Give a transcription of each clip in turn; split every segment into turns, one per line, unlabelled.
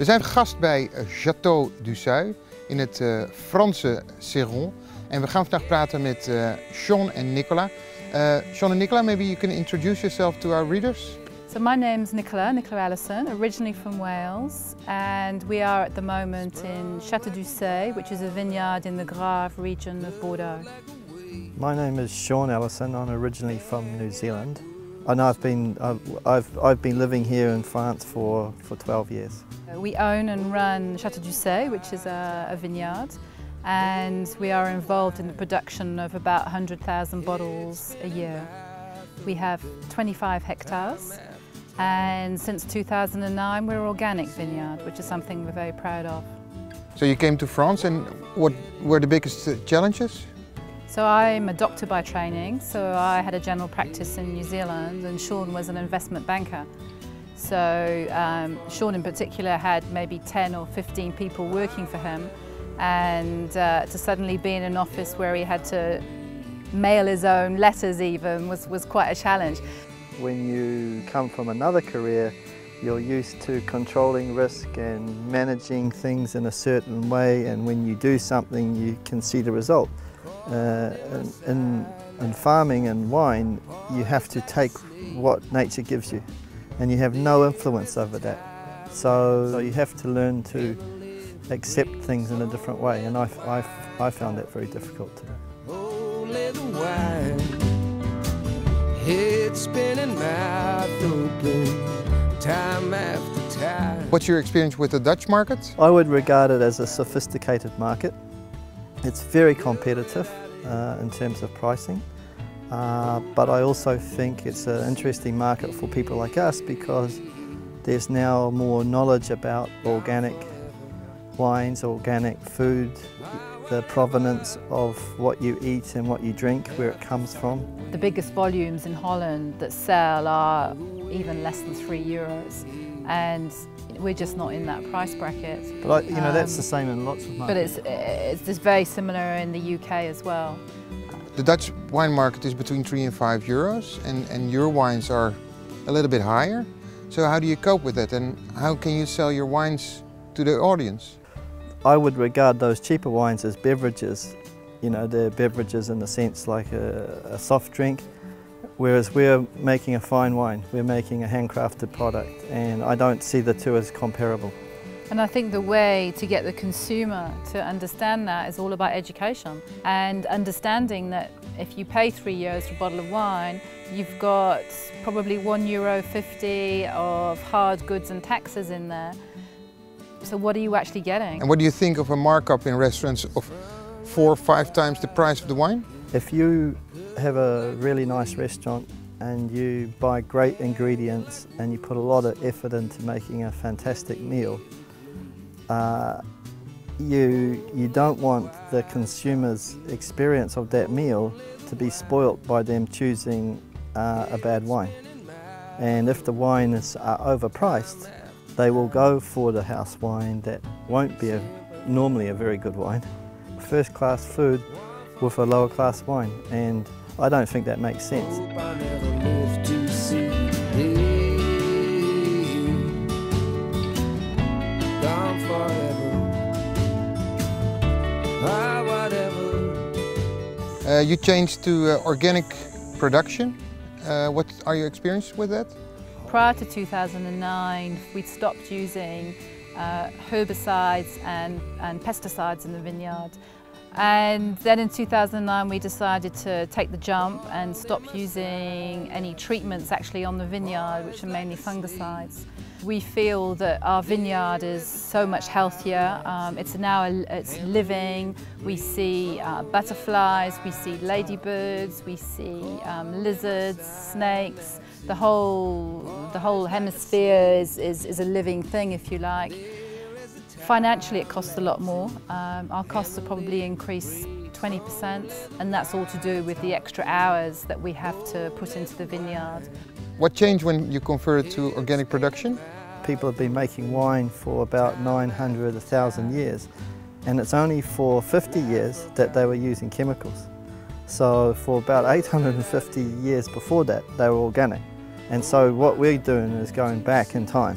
We zijn gast bij Château du Seuil in het Franse Seron. En we gaan vandaag praten met Sean en Nicola. Sean and Nicola, maybe you can introduce yourself to our readers.
So my name's Nicola Allison, originally from Wales, and we are at the moment in Château du Seuil, which is a vineyard in the Grave region of Bordeaux.
My name is Sean Allison. I'm originally from New Zealand, and I've been living here in France for 12 years.
We own and run Château du Seuil, which is a vineyard, and we are involved in the production of about 100,000 bottles a year. We have 25 hectares, and since 2009 we're an organic vineyard, which is something we're very proud of.
So you came to France, and what were the biggest challenges?
So I'm a doctor by training, so I had a general practice in New Zealand, and Sean was an investment banker. So Sean in particular had maybe 10 or 15 people working for him, and to suddenly be in an office where he had to mail his own letters even was quite a challenge.
When you come from another career, you're used to controlling risk and managing things in a certain way, and when you do something you can see the result. In farming and wine, you have to take what nature gives you, and you have no influence over that. So you have to learn to accept things in a different way, and I found that very difficult to do.
Head spinning, mouth open, time after time.
What's your experience with the Dutch market?
I would regard it as a sophisticated market. It's very competitive in terms of pricing, but I also think it's an interesting market for people like us because there's now more knowledge about organic wines, organic food, the provenance of what you eat and what you drink, where it comes from.
The biggest volumes in Holland that sell are even less than €3, and we're just not in that price bracket.
But you know, that's the same in lots of markets.
But it's just very similar in the UK as well.
The Dutch wine market is between €3 and €5, and your wines are a little bit higher. So how do you cope with that, and how can you sell your wines to the audience?
I would regard those cheaper wines as beverages. You know, they're beverages in the sense like a soft drink, whereas we're making a fine wine. We're making a handcrafted product, and I don't see the two as comparable.
And I think the way to get the consumer to understand that is all about education, and understanding that if you pay €3 for a bottle of wine, you've got probably €1.50 of hard goods and taxes in there. So what are you actually getting?
And what do you think of a markup in restaurants of 4 or 5 times the price of the wine?
If you have a really nice restaurant and you buy great ingredients and you put a lot of effort into making a fantastic meal, you don't want the consumer's experience of that meal to be spoilt by them choosing a bad wine. And if the wine is overpriced, they will go for the house wine that won't be normally a very good wine. First class food with a lower class wine, and I don't think that makes sense.
You changed to organic production. What are your experiences with that?
Prior to 2009, we'd stopped using herbicides and pesticides in the vineyard. And then in 2009 we decided to take the jump and stop using any treatments actually on the vineyard, which are mainly fungicides. We feel that our vineyard is so much healthier. It's living. We see butterflies, we see ladybirds, we see lizards, snakes. The whole hemisphere is a living thing, if you like. Financially, it costs a lot more. Our costs have probably increased 20%, and that's all to do with the extra hours that we have to put into the vineyard.
What changed when you converted to organic production?
People have been making wine for about 900, 1,000 years, and it's only for 50 years that they were using chemicals. So for about 850 years before that, they were organic. And so what we're doing is going back in time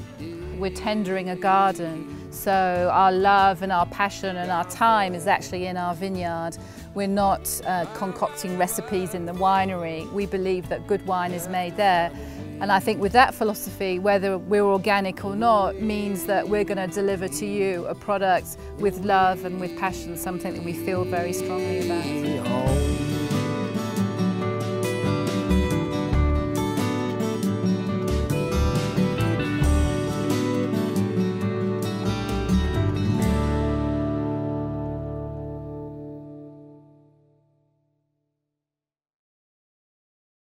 we're tendering a garden. So our love and our passion and our time is actually in our vineyard. We're not concocting recipes in the winery. We believe that good wine is made there. And I think with that philosophy, whether we're organic or not, means that we're going to deliver to you a product with love and with passion, something that we feel very strongly about.